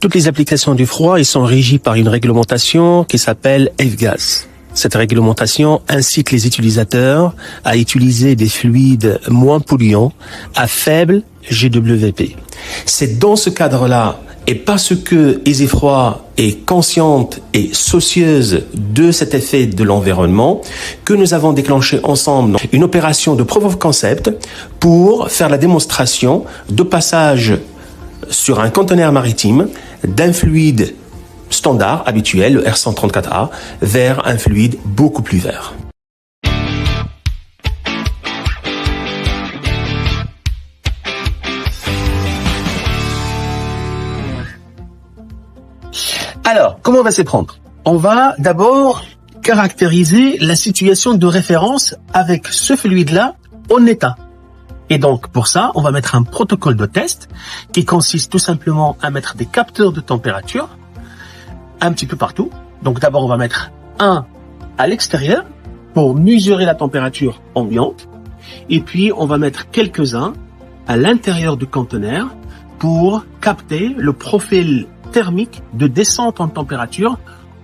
Toutes les applications du froid, ils sont régies par une réglementation qui s'appelle F-Gas. Cette réglementation incite les utilisateurs à utiliser des fluides moins polluants à faible GWP. C'est dans ce cadre-là, et parce que Easy Froid est consciente et soucieuse de cet effet de l'environnement, que nous avons déclenché ensemble une opération de proof of concept pour faire la démonstration de passage sur un conteneur maritime d'un fluide standard, habituel, le R134A, vers un fluide beaucoup plus vert. Alors, comment on va s'y prendre? On va d'abord caractériser la situation de référence avec ce fluide-là en état. Et donc, pour ça, on va mettre un protocole de test qui consiste tout simplement à mettre des capteurs de température un petit peu partout. Donc, d'abord, on va mettre un à l'extérieur pour mesurer la température ambiante. Et puis, on va mettre quelques-uns à l'intérieur du conteneur pour capter le profil thermique de descente en température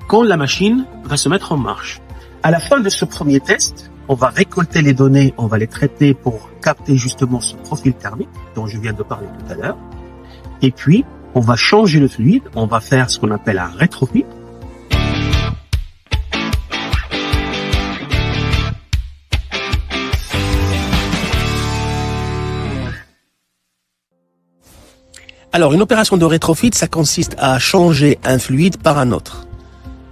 quand la machine va se mettre en marche. À la fin de ce premier test, on va récolter les données, on va les traiter pour capter justement ce profil thermique dont je viens de parler tout à l'heure. Et puis, on va changer le fluide, on va faire ce qu'on appelle un rétrofit. Alors, une opération de rétrofit, ça consiste à changer un fluide par un autre.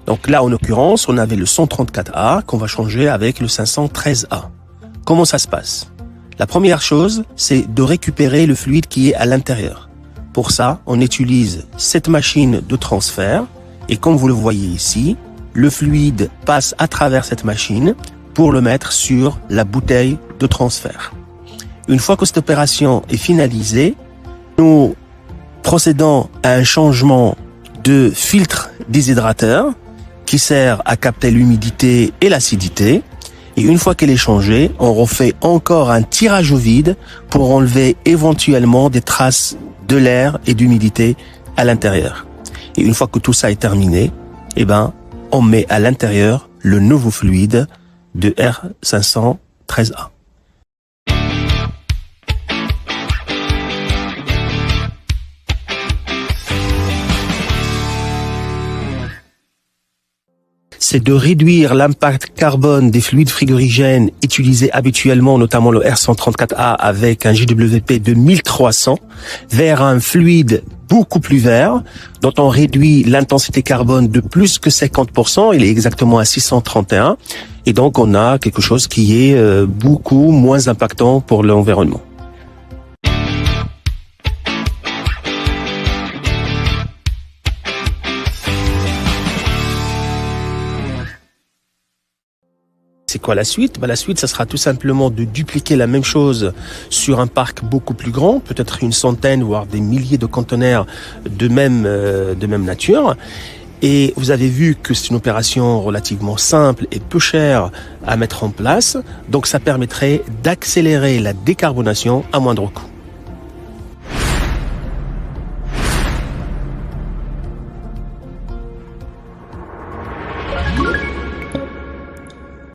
Donc là, en l'occurrence, on avait le 134A qu'on va changer avec le 513A. Comment ça se passe? La première chose, c'est de récupérer le fluide qui est à l'intérieur. Pour ça, on utilise cette machine de transfert et comme vous le voyez ici, le fluide passe à travers cette machine pour le mettre sur la bouteille de transfert. Une fois que cette opération est finalisée, nous procédons à un changement de filtre déshydrateur qui sert à capter l'humidité et l'acidité. Et une fois qu'elle est changée, on refait encore un tirage au vide pour enlever éventuellement des traces de l'air et d'humidité à l'intérieur. Et une fois que tout ça est terminé, on met à l'intérieur le nouveau fluide de R513A. C'est de réduire l'impact carbone des fluides frigorigènes utilisés habituellement, notamment le R134A avec un GWP de 1300, vers un fluide beaucoup plus vert, dont on réduit l'intensité carbone de plus que 50%, il est exactement à 631, et donc on a quelque chose qui est beaucoup moins impactant pour l'environnement. C'est quoi la suite? La suite, ça sera tout simplement de dupliquer la même chose sur un parc beaucoup plus grand, peut-être une centaine, voire des milliers de conteneurs de même nature. Et vous avez vu que c'est une opération relativement simple et peu chère à mettre en place. Donc ça permettrait d'accélérer la décarbonation à moindre coût.